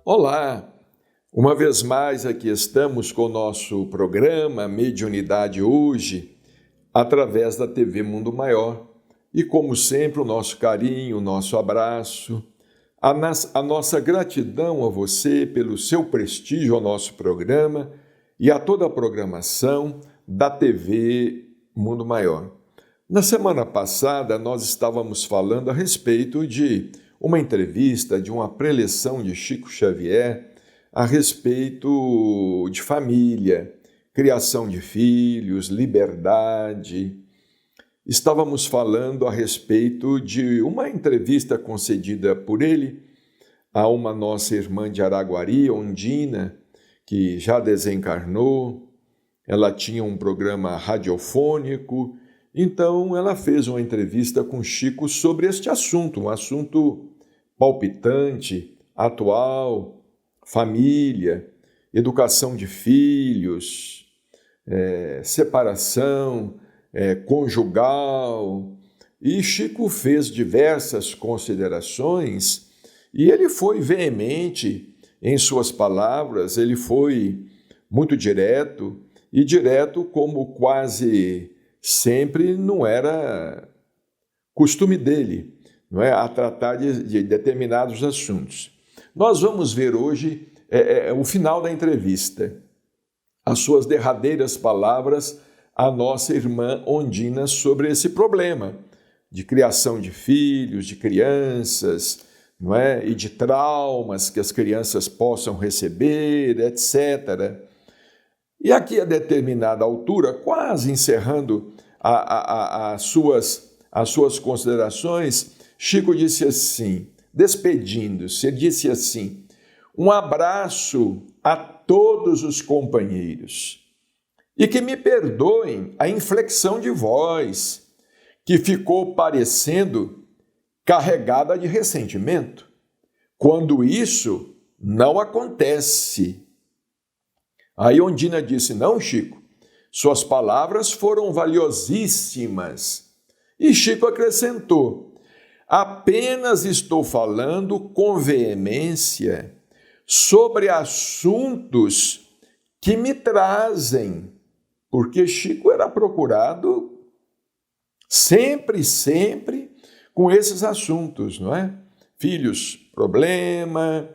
Olá! Uma vez mais aqui estamos com o nosso programa Mediunidade Hoje, através da TV Mundo Maior. E como sempre, o nosso carinho, o nosso abraço, a nossa gratidão a você pelo seu prestígio ao nosso programa e a toda a programação da TV Mundo Maior. Na semana passada, nós estávamos falando a respeito de uma entrevista, de uma preleção de Chico Xavier a respeito de família, criação de filhos, liberdade. Estávamos falando a respeito de uma entrevista concedida por ele a uma nossa irmã de Araguari, Ondina, que já desencarnou. Ela tinha um programa radiofônico, então ela fez uma entrevista com Chico sobre este assunto, um assunto palpitante, atual, família, educação de filhos, separação conjugal. E Chico fez diversas considerações e ele foi veemente em suas palavras, ele foi muito direto, e direto como quase sempre não era costume dele, não é? A tratar de determinados assuntos. Nós vamos ver hoje o final da entrevista, as suas derradeiras palavras à nossa irmã Ondina sobre esse problema de criação de filhos, de crianças, não é? E de traumas que as crianças possam receber, etc. E aqui a determinada altura, quase encerrando as suas considerações, Chico disse assim, despedindo-se, ele disse assim: um abraço a todos os companheiros e que me perdoem a inflexão de voz, que ficou parecendo carregada de ressentimento, quando isso não acontece. Aí Ondina disse: não, Chico, suas palavras foram valiosíssimas. E Chico acrescentou: apenas estou falando com veemência sobre assuntos que me trazem, porque Chico era procurado sempre com esses assuntos, não é? Filhos, problema,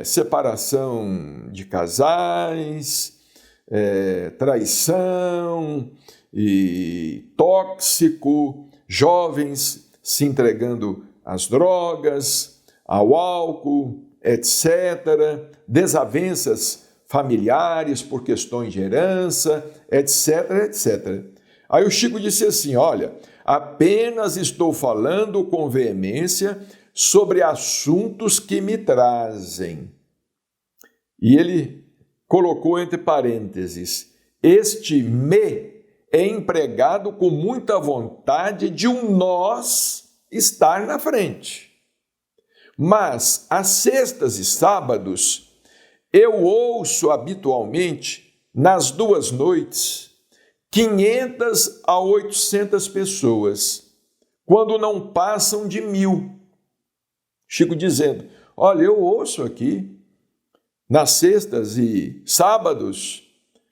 separação de casais, traição e tóxico, jovens se entregando às drogas, ao álcool, etc., desavenças familiares por questões de herança, etc. Aí o Chico disse assim: olha, apenas estou falando com veemência sobre assuntos que me trazem. E ele colocou entre parênteses: este me é empregado com muita vontade de um nós estar na frente. Mas às sextas e sábados eu ouço habitualmente, nas 2 noites, 500 a 800 pessoas, quando não passam de 1000. Chico dizendo: olha, eu ouço aqui, nas sextas e sábados,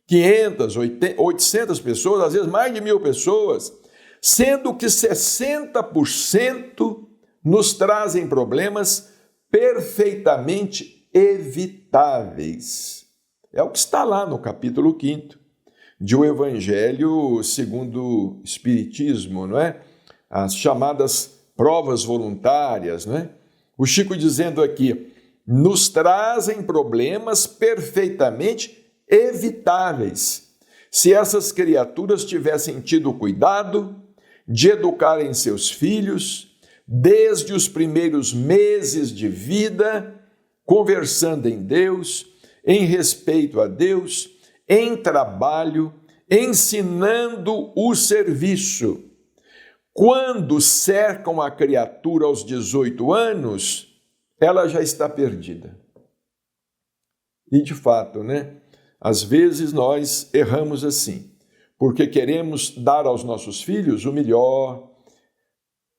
500, 800 pessoas, às vezes mais de 1000 pessoas, sendo que 60% nos trazem problemas perfeitamente evitáveis. É o que está lá no capítulo 5º de O Evangelho segundo o Espiritismo, não é? As chamadas provas voluntárias, não é? O Chico dizendo aqui: nos trazem problemas perfeitamente evitáveis, se essas criaturas tivessem tido cuidado de educarem seus filhos, desde os primeiros meses de vida, conversando em Deus, em respeito a Deus, em trabalho, ensinando o serviço. Quando cercam a criatura aos 18 anos, ela já está perdida. E de fato, às vezes nós erramos assim, porque queremos dar aos nossos filhos o melhor,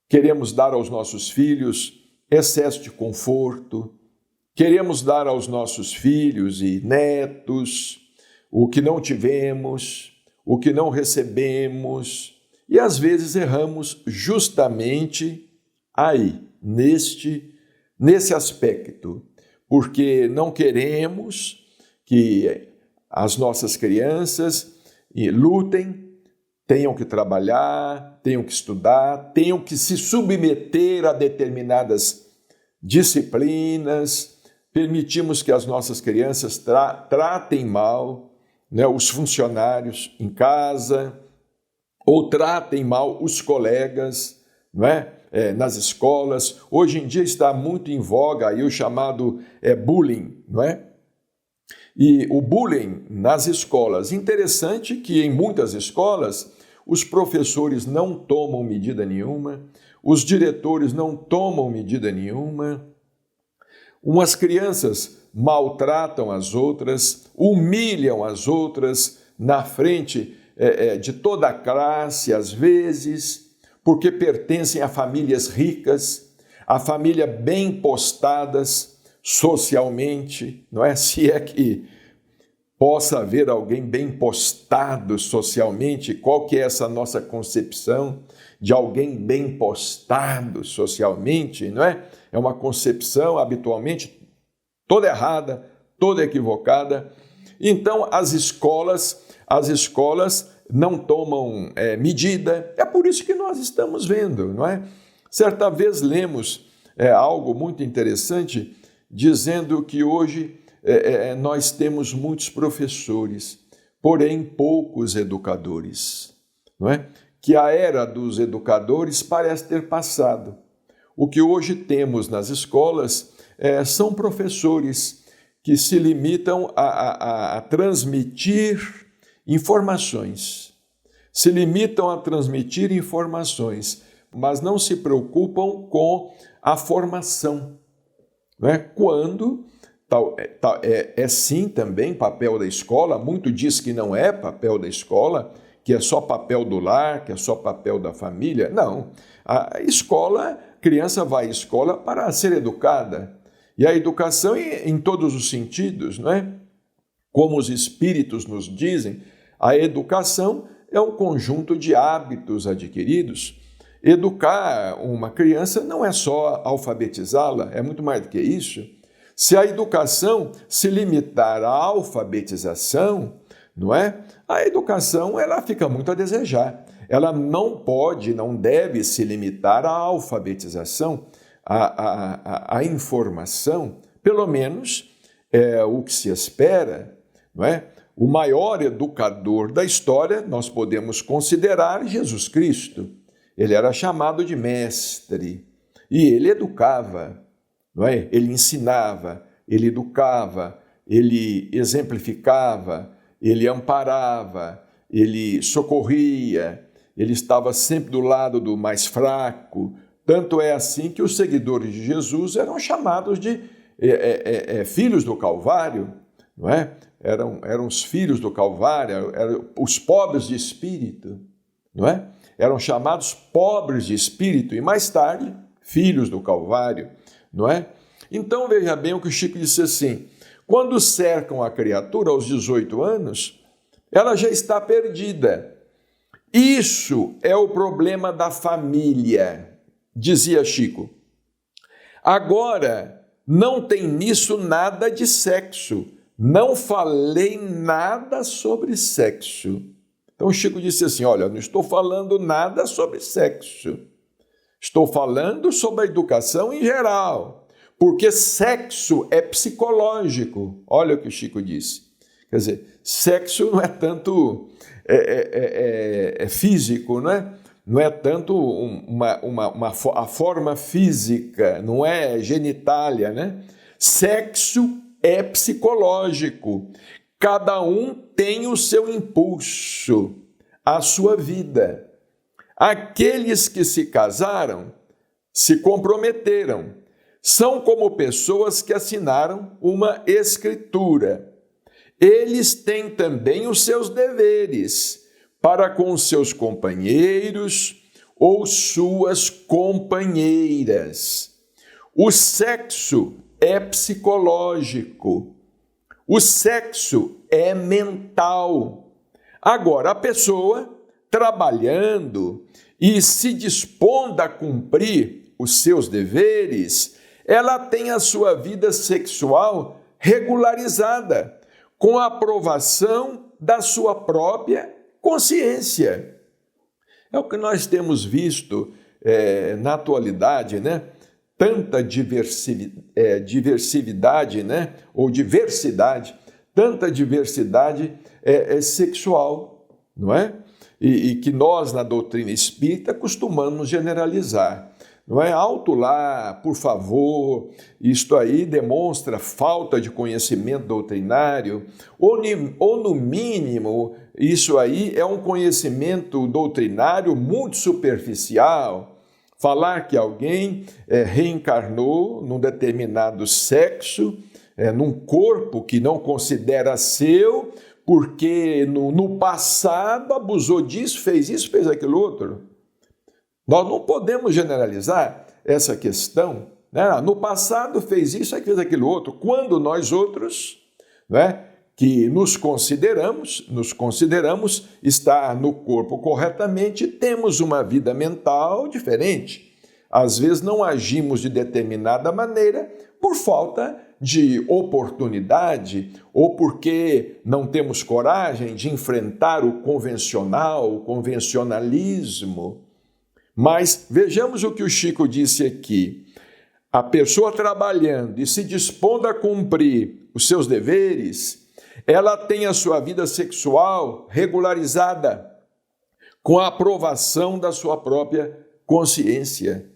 queremos dar aos nossos filhos excesso de conforto, queremos dar aos nossos filhos e netos o que não tivemos, o que não recebemos, e às vezes erramos justamente aí, nesse aspecto, porque não queremos que as nossas crianças lutem, tenham que trabalhar, tenham que estudar, tenham que se submeter a determinadas disciplinas, permitimos que as nossas crianças tratem mal os funcionários em casa, ou tratem mal os colegas, nas escolas. Hoje em dia está muito em voga aí o chamado bullying, E o bullying nas escolas. Interessante que em muitas escolas os professores não tomam medida nenhuma, os diretores não tomam medida nenhuma, umas crianças maltratam as outras, humilham as outras na frente de toda a classe, às vezes, porque pertencem a famílias ricas, a família bem postadas socialmente, Se é que possa haver alguém bem postado socialmente, qual que é essa nossa concepção de alguém bem postado socialmente, É uma concepção habitualmente toda errada, toda equivocada. Então, as escolas não tomam medida. É por isso que nós estamos vendo, Certa vez lemos algo muito interessante, dizendo que hoje nós temos muitos professores, porém poucos educadores, Que a era dos educadores parece ter passado. O que hoje temos nas escolas são professores que se limitam a transmitir informações, mas não se preocupam com a formação, Quando sim também papel da escola, muito diz que não é papel da escola, que é só papel do lar, que é só papel da família. Não, a criança vai à escola para ser educada, e a educação em todos os sentidos, Como os espíritos nos dizem, a educação é um conjunto de hábitos adquiridos. Educar uma criança não é só alfabetizá-la, é muito mais do que isso. Se a educação se limitar à alfabetização, A educação ela fica muito a desejar. Ela não pode, não deve se limitar à alfabetização, à informação. Pelo menos é o que se espera, O maior educador da história nós podemos considerar Jesus Cristo. Ele era chamado de mestre e ele educava, Ele ensinava, ele educava, ele exemplificava, ele amparava, ele socorria, ele estava sempre do lado do mais fraco. Tanto é assim que os seguidores de Jesus eram chamados de filhos do Calvário, Eram os filhos do Calvário, eram os pobres de espírito, Eram chamados pobres de espírito e mais tarde filhos do Calvário, Então veja bem o que o Chico disse assim: quando cercam a criatura aos 18 anos, ela já está perdida. Isso é o problema da família, dizia Chico. Agora, não tem nisso nada de sexo. Não falei nada sobre sexo. Então Chico disse assim, olha, não estou falando nada sobre sexo. Estou falando sobre a educação em geral, porque sexo é psicológico. Olha o que o Chico disse. Quer dizer, sexo não é tanto físico, não é tanto a forma física, não é genitália, né? Sexo é psicológico. Cada um tem o seu impulso, a sua vida. Aqueles que se casaram se comprometeram. São como pessoas que assinaram uma escritura. Eles têm também os seus deveres para com seus companheiros ou suas companheiras. O sexo é psicológico. O sexo é mental. Agora, a pessoa trabalhando e se dispondo a cumprir os seus deveres, ela tem a sua vida sexual regularizada, com a aprovação da sua própria consciência. É o que nós temos visto na atualidade, né? Tanta diversidade, né? Ou diversidade, tanta diversidade sexual, não é? E que nós, na doutrina espírita, costumamos generalizar. Não é? Alto lá, por favor, isto aí demonstra falta de conhecimento doutrinário, ou no mínimo, isso aí é um conhecimento doutrinário muito superficial. Falar que alguém reencarnou num determinado sexo, num corpo que não considera seu, porque no passado abusou disso, fez aquilo outro. Nós não podemos generalizar essa questão, né? No passado fez isso, fez aquilo outro, quando nós outros, né, que nos consideramos estar no corpo corretamente, temos uma vida mental diferente. Às vezes não agimos de determinada maneira por falta de oportunidade ou porque não temos coragem de enfrentar o convencional, o convencionalismo. Mas vejamos o que o Chico disse aqui. A pessoa trabalhando e se dispondo a cumprir os seus deveres, ela tem a sua vida sexual regularizada com a aprovação da sua própria consciência.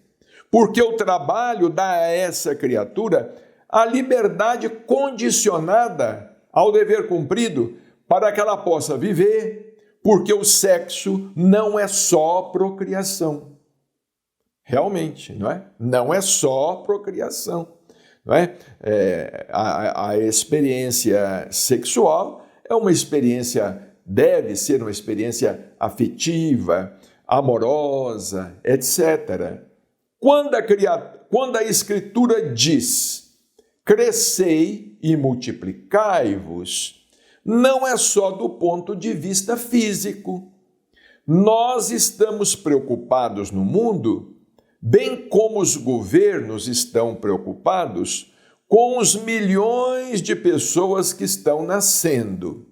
Porque o trabalho dá a essa criatura a liberdade condicionada ao dever cumprido para que ela possa viver, porque o sexo não é só procriação. Realmente, não é? Não é só procriação, não é? A experiência sexual é uma experiência, deve ser uma experiência afetiva, amorosa, etc. Quando a Escritura diz, crescei e multiplicai-vos, não é só do ponto de vista físico. Nós estamos preocupados no mundo, bem como os governos estão preocupados com os milhões de pessoas que estão nascendo.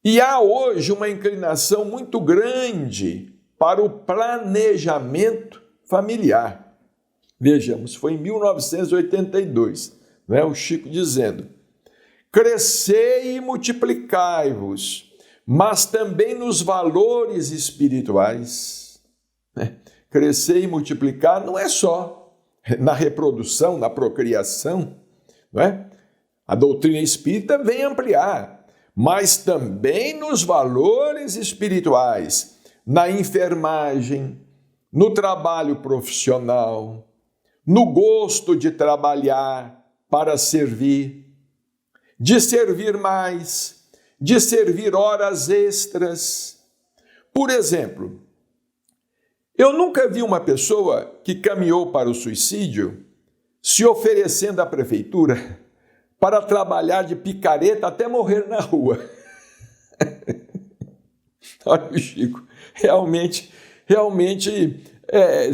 E há hoje uma inclinação muito grande para o planejamento familiar. Vejamos, foi em 1982, não é? O Chico dizendo, crescei e multiplicai-vos, mas também nos valores espirituais. Crescer e multiplicar não é só na reprodução, na procriação, não é? A doutrina espírita vem ampliar, mas também nos valores espirituais, na enfermagem, no trabalho profissional, no gosto de trabalhar para servir, de servir mais, de servir horas extras. Por exemplo, eu nunca vi uma pessoa que caminhou para o suicídio se oferecendo à prefeitura para trabalhar de picareta até morrer na rua. Olha o Chico, realmente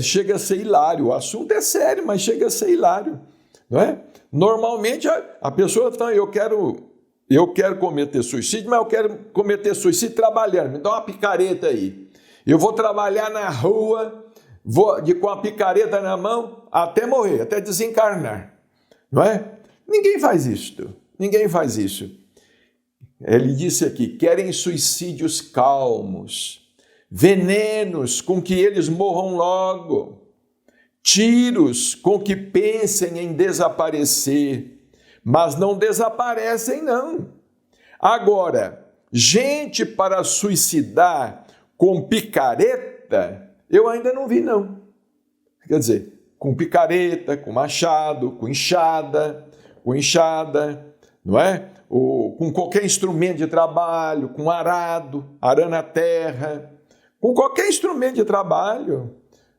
chega a ser hilário. O assunto é sério, mas chega a ser hilário, não é? Normalmente a pessoa fala, eu quero cometer suicídio, mas eu quero cometer suicídio trabalhando, me dá uma picareta aí. Eu vou trabalhar na rua, com a picareta na mão, até morrer, até desencarnar, não é? Ninguém faz isto, ninguém faz isso. Ele disse aqui, querem suicídios calmos, venenos com que eles morram logo, tiros com que pensem em desaparecer, mas não desaparecem não. Agora, gente para suicidar com picareta, eu ainda não vi não. Quer dizer, com picareta, com machado, com enxada, não é? Ou com qualquer instrumento de trabalho, com arado, arando a terra, com qualquer instrumento de trabalho,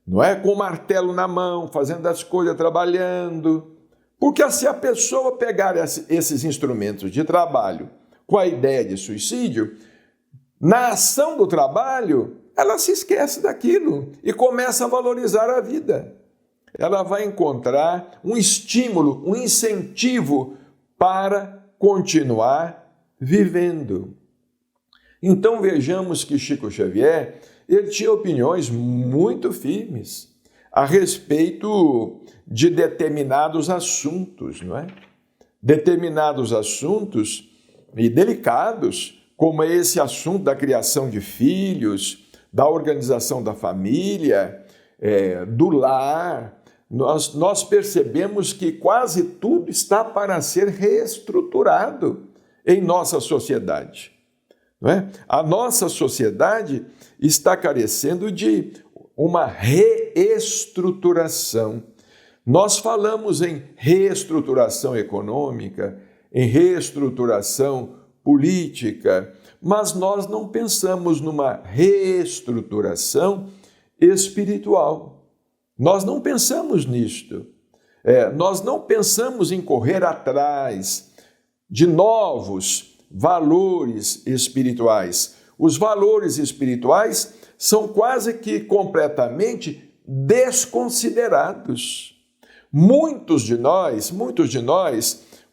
não é? Com martelo na mão, fazendo as coisas, trabalhando. Porque se a pessoa pegar esses instrumentos de trabalho com a ideia de suicídio, na ação do trabalho, ela se esquece daquilo e começa a valorizar a vida. Ela vai encontrar um estímulo, um incentivo para continuar vivendo. Então vejamos que Chico Xavier, ele tinha opiniões muito firmes a respeito de determinados assuntos, não é? Determinados assuntos e delicados, como esse assunto da criação de filhos, da organização da família, do lar. Nós percebemos que quase tudo está para ser reestruturado em nossa sociedade. Não é? A nossa sociedade está carecendo de uma reestruturação. Nós falamos em reestruturação econômica, em reestruturação política, mas nós não pensamos numa reestruturação espiritual. Nós não pensamos nisto. Nós não pensamos em correr atrás de novos valores espirituais. Os valores espirituais são quase que completamente desconsiderados. Muitos de nós,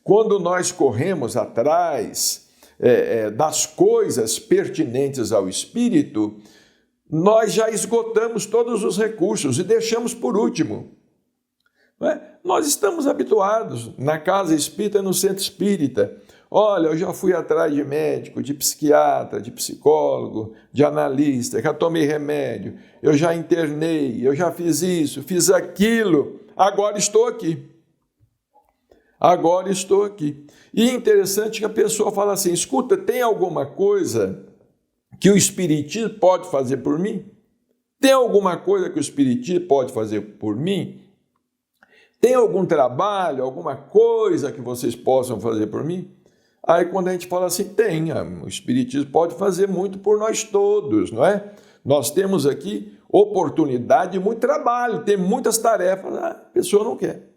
quando nós corremos atrás das coisas pertinentes ao espírito, nós já esgotamos todos os recursos e deixamos por último. Não é? Nós estamos habituados na casa espírita, no centro espírita. Olha, eu já fui atrás de médico, de psiquiatra, de psicólogo, de analista, já tomei remédio, eu já internei, eu já fiz isso, fiz aquilo, agora estou aqui. Agora estou aqui. E é interessante que a pessoa fala assim, escuta, tem alguma coisa que o Espiritismo pode fazer por mim? Tem alguma coisa que o Espiritismo pode fazer por mim? Tem algum trabalho, alguma coisa que vocês possam fazer por mim? Aí quando a gente fala assim, o Espiritismo pode fazer muito por nós todos, não é? Nós temos aqui oportunidade de muito trabalho, tem muitas tarefas, a pessoa não quer.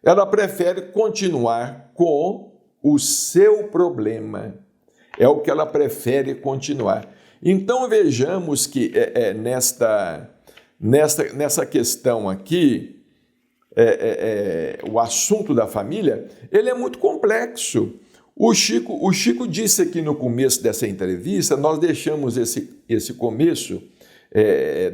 Ela prefere continuar com o seu problema. É o que ela prefere continuar. Então vejamos que nessa questão aqui, o assunto da família, ele é muito complexo. O Chico disse aqui no começo dessa entrevista, nós deixamos esse começo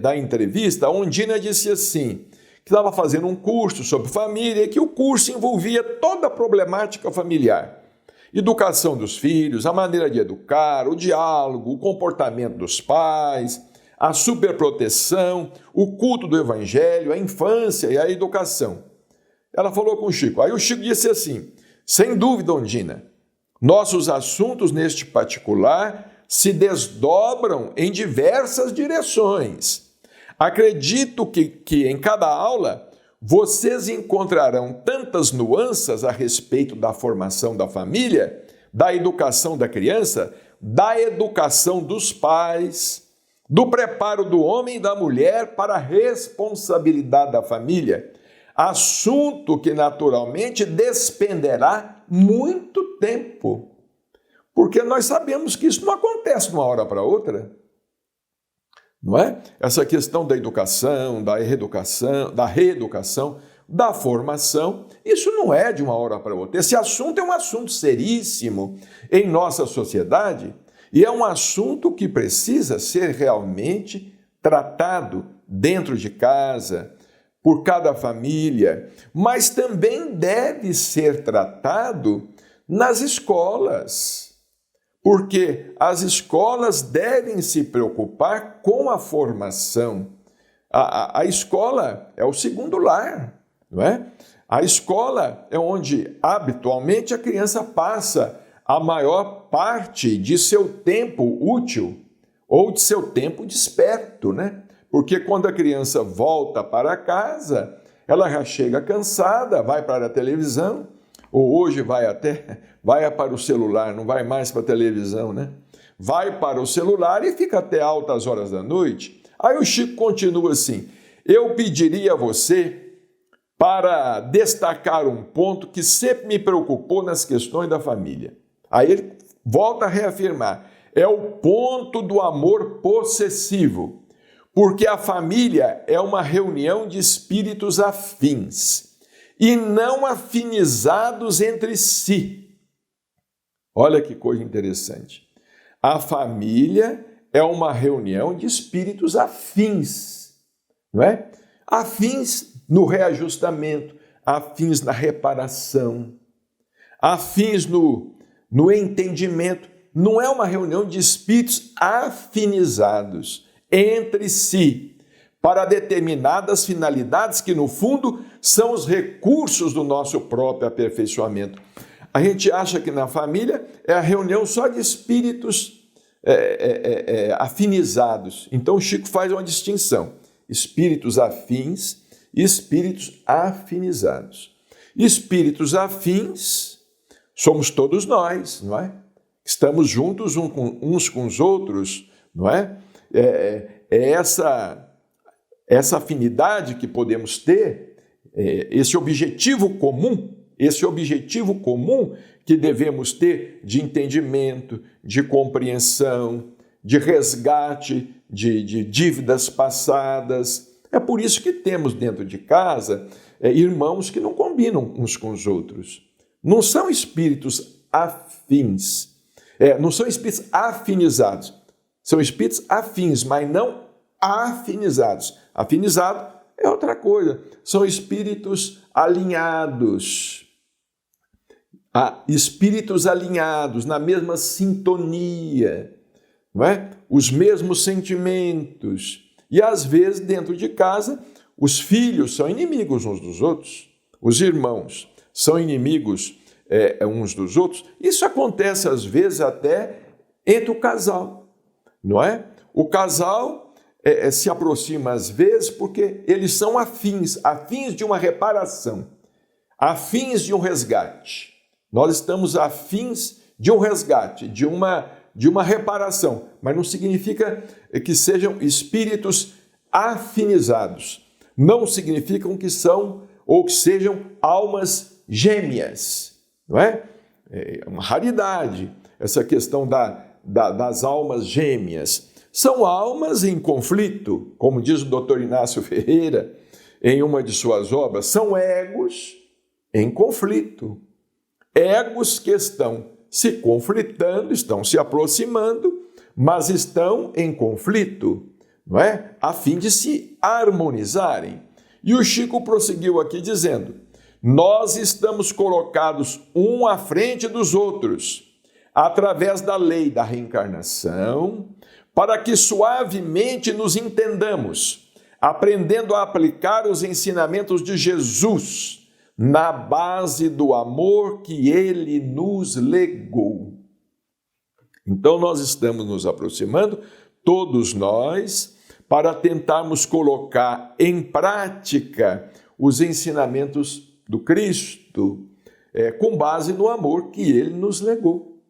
da entrevista, a Ondina disse assim, que estava fazendo um curso sobre família e que o curso envolvia toda a problemática familiar. Educação dos filhos, a maneira de educar, o diálogo, o comportamento dos pais, a superproteção, o culto do evangelho, a infância e a educação. Ela falou com o Chico. Aí o Chico disse assim, sem dúvida, Ondina, nossos assuntos neste particular se desdobram em diversas direções. Acredito que em cada aula vocês encontrarão tantas nuances a respeito da formação da família, da educação da criança, da educação dos pais, do preparo do homem e da mulher para a responsabilidade da família, assunto que naturalmente despenderá muito tempo, porque nós sabemos que isso não acontece de uma hora para outra. Não é? Essa questão da educação, da reeducação, da formação, isso não é de uma hora para outra. Esse assunto é um assunto seríssimo em nossa sociedade e é um assunto que precisa ser realmente tratado dentro de casa, por cada família, mas também deve ser tratado nas escolas. porque as escolas devem se preocupar com a formação. A escola é o segundo lar, não é? A escola é onde, habitualmente, a criança passa a maior parte de seu tempo útil ou de seu tempo desperto, né? Porque quando a criança volta para casa, ela já chega cansada, vai para a televisão, ou hoje vai para o celular, não vai mais para a televisão, né? Vai para o celular e fica até altas horas da noite. Aí o Chico continua assim: eu pediria a você para destacar um ponto que sempre me preocupou nas questões da família. Aí ele volta a reafirmar: é o ponto do amor possessivo, porque a família é uma reunião de espíritos afins e não afinizados entre si. Olha que coisa interessante. A família é uma reunião de espíritos afins, não é? Afins no reajustamento, afins na reparação, afins no entendimento. Não é uma reunião de espíritos afinizados entre si, para determinadas finalidades que, no fundo, são os recursos do nosso próprio aperfeiçoamento. A gente acha que na família é a reunião só de espíritos afinizados. Então, o Chico faz uma distinção: espíritos afins e espíritos afinizados. Espíritos afins somos todos nós, não é? Estamos juntos uns com os outros, não é? Essa afinidade que podemos ter, esse objetivo comum que devemos ter de entendimento, de compreensão, de resgate de dívidas passadas. É por isso que temos dentro de casa irmãos que não combinam uns com os outros. Não são espíritos afins, não são espíritos afinizados. São espíritos afins, mas não afinizados. Afinizado é outra coisa. São espíritos alinhados. Espíritos alinhados, na mesma sintonia, não é? Os mesmos sentimentos. E às vezes, dentro de casa, os filhos são inimigos uns dos outros. Os irmãos são inimigos uns dos outros. Isso acontece às vezes até entre o casal. Não é? O casal se aproxima às vezes porque eles são afins de uma reparação, afins de um resgate. Nós estamos afins de um resgate, de uma reparação, mas não significa que sejam espíritos afinizados. Não significam que são ou que sejam almas gêmeas, não é? É uma raridade essa questão das almas gêmeas. São almas em conflito, como diz o Dr. Inácio Ferreira em uma de suas obras, são egos em conflito. Egos que estão se conflitando, estão se aproximando, mas estão em conflito, não é? A fim de se harmonizarem. E o Chico prosseguiu aqui dizendo: nós estamos colocados um à frente dos outros, através da lei da reencarnação, para que suavemente nos entendamos, aprendendo a aplicar os ensinamentos de Jesus na base do amor que ele nos legou. Então nós estamos nos aproximando, todos nós, para tentarmos colocar em prática os ensinamentos do Cristo, com base no amor que ele nos legou.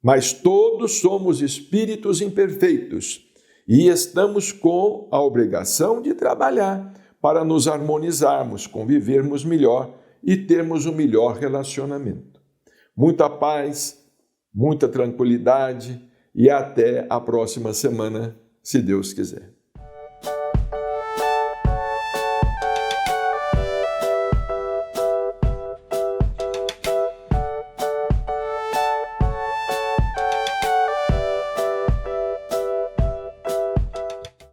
Mas todos somos espíritos imperfeitos e estamos com a obrigação de trabalhar para nos harmonizarmos, convivermos melhor e termos um melhor relacionamento. Muita paz, muita tranquilidade e até a próxima semana, se Deus quiser.